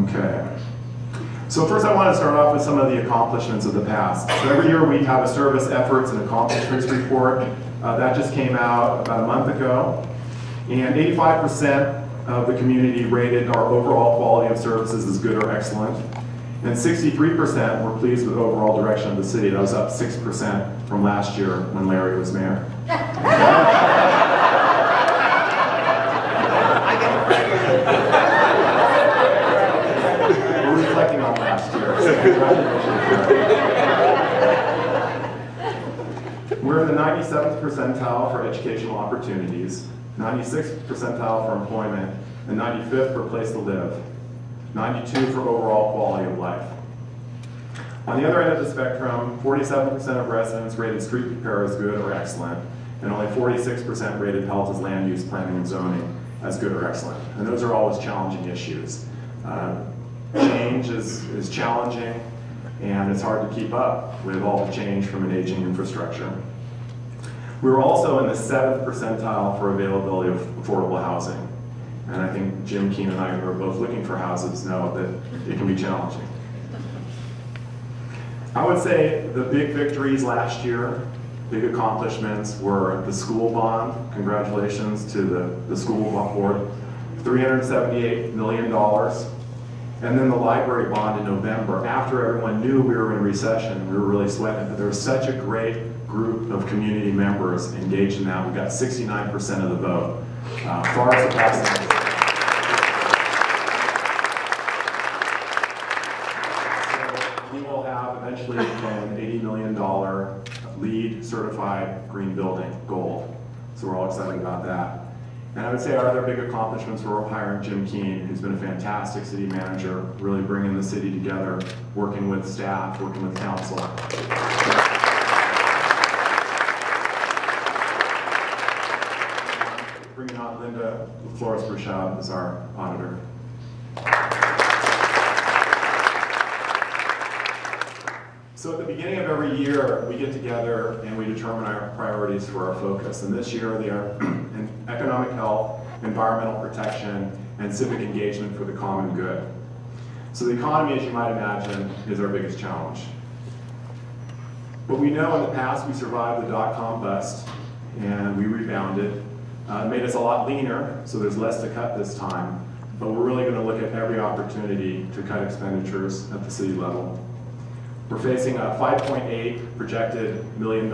Okay. So first I want to start off with some of the accomplishments of the past. So every year we have a service efforts and accomplishments report. That just came out about a month ago. And 85% of the community rated our overall quality of services as good or excellent. And 63% were pleased with the overall direction of the city. That was up 6% from last year when Larry was mayor. We're reflecting on last year. We're in the 97th percentile for educational opportunities, 96th percentile for employment, and 95th for place to live, 92 for overall quality of life. On the other end of the spectrum, 47% of residents rated street repair as good or excellent, and only 46% rated health as land use, planning, and zoning as good or excellent. And those are always challenging issues. Change is challenging, and it's hard to keep up with all the change from an aging infrastructure. We were also in the 7th percentile for availability of affordable housing. And I think Jim Keene and I, who are both looking for houses, know that it can be challenging. I would say the big victories last year, big accomplishments, were the school bond. Congratulations to the school board, $378 million. And then the library bond in November, after everyone knew we were in recession, we were really sweating, but there was such a great group of community members engaged in that. We got 69% of the vote, far surpassing. So we will have eventually an $80 million LEED certified green building, gold. So we're all excited about that. And I would say our other big accomplishments were hiring Jim Keene, who's been a fantastic city manager, really bringing the city together, working with staff, working with council. Bringing on Linda Flores-Brashab as our auditor. So at the beginning of every year, we get together and we determine our priorities for our focus. And this year, they are economic health, environmental protection, and civic engagement for the common good. So the economy, as you might imagine, is our biggest challenge. But we know in the past we survived the dot-com bust, and we rebounded. It made us a lot leaner, so there's less to cut this time. But we're really going to look at every opportunity to cut expenditures at the city level. We're facing a $5.8 projected million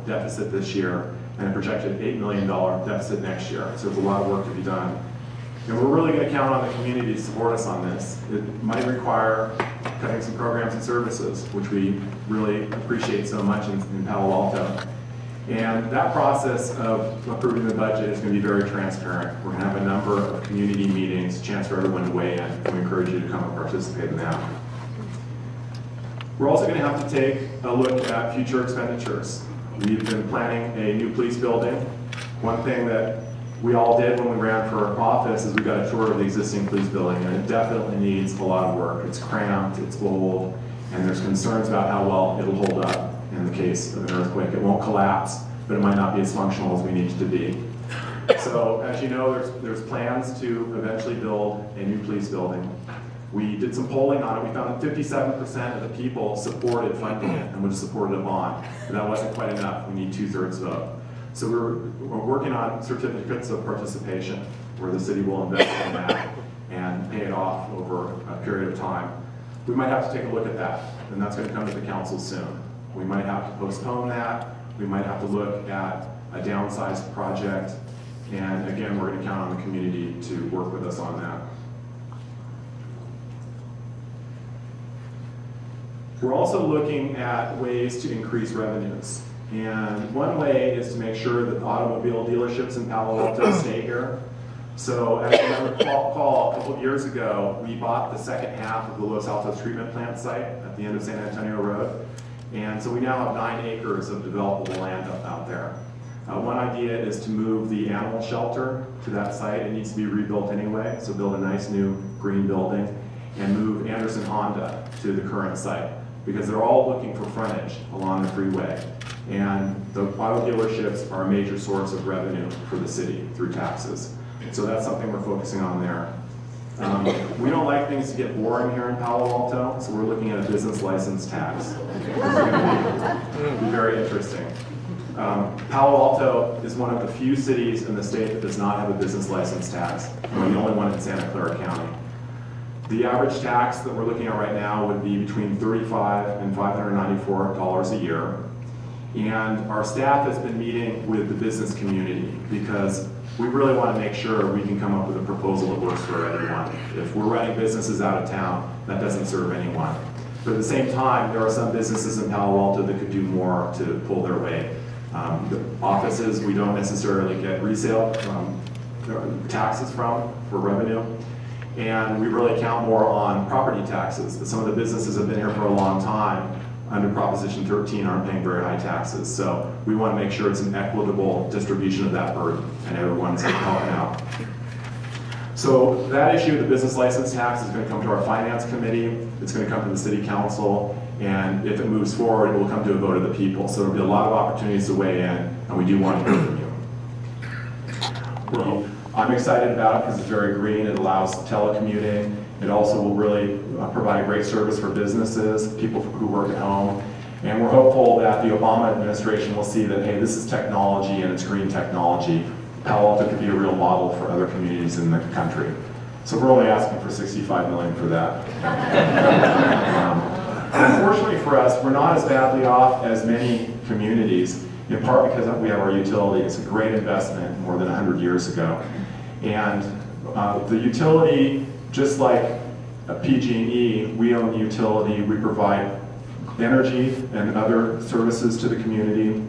deficit this year and a projected $8 million deficit next year. So there's a lot of work to be done. And we're really going to count on the community to support us on this. It might require cutting some programs and services, which we really appreciate so much in Palo Alto. And that process of approving the budget is going to be very transparent. We're going to have a number of community meetings, a chance for everyone to weigh in, and we encourage you to come and participate in that. We're also going to have to take a look at future expenditures. We've been planning a new police building. One thing that we all did when we ran for office is we got a tour of the existing police building, and it definitely needs a lot of work. It's cramped, it's old, and there's concerns about how well it'll hold up in the case of an earthquake. It won't collapse, but it might not be as functional as we need it to be. So as you know, there's plans to eventually build a new police building. We did some polling on it. We found that 57% of the people supported funding it and would have supported a bond. And that wasn't quite enough. We need 2/3 vote. So we're working on certificates of participation where the city will invest in that and pay it off over a period of time. We might have to take a look at that, and that's going to come to the council soon. We might have to postpone that. We might have to look at a downsized project. And again, we're going to count on the community to work with us on that. We're also looking at ways to increase revenues. And one way is to make sure that the automobile dealerships in Palo Alto stay here. So as you might recall, a couple of years ago, we bought the second half of the Los Altos treatment plant site at the end of San Antonio Road. And so we now have 9 acres of developable land out there. One idea is to move the animal shelter to that site. It needs to be rebuilt anyway, so build a nice new green building and move Anderson Honda to the current site, because they're all looking for frontage along the freeway. And the auto dealerships are a major source of revenue for the city through taxes. So that's something we're focusing on there. We don't like things to get boring here in Palo Alto, so we're looking at a business license tax. It's going to be very interesting. Palo Alto is one of the few cities in the state that does not have a business license tax. We're the only one in Santa Clara County. The average tax that we're looking at right now would be between $35 and $594 a year. And our staff has been meeting with the business community because we really want to make sure we can come up with a proposal that works for everyone. If we're running businesses out of town, that doesn't serve anyone. But at the same time, there are some businesses in Palo Alto that could do more to pull their weight. The offices, we don't necessarily get resale taxes from for revenue. And we really count more on property taxes. Some of the businesses have been here for a long time under Proposition 13 aren't paying very high taxes. So we want to make sure it's an equitable distribution of that burden and everyone's helping out. So that issue, the business license tax, is going to come to our finance committee. It's going to come to the city council. And if it moves forward, it will come to a vote of the people. So there'll be a lot of opportunities to weigh in, and we do want to hear from you. I'm excited about it because it's very green. It allows telecommuting. It also will really provide a great service for businesses, people who work at home. And we're hopeful that the Obama administration will see that, hey, this is technology and it's green technology. Palo Alto could be a real model for other communities in the country. So we're only asking for $65 million for that. Unfortunately for us, we're not as badly off as many communities, in part because we have our utility. It's a great investment more than 100 years ago. And the utility, just like PG&E, we own the utility. We provide energy and other services to the community.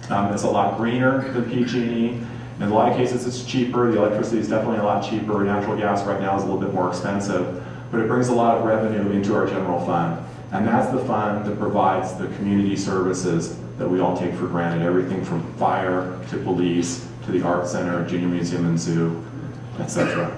It's a lot greener than PG&E. In a lot of cases, it's cheaper. The electricity is definitely a lot cheaper. Natural gas right now is a little bit more expensive, but it brings a lot of revenue into our general fund. And that's the fund that provides the community services that we all take for granted. Everything from fire to police to the art center, junior museum and zoo, etc.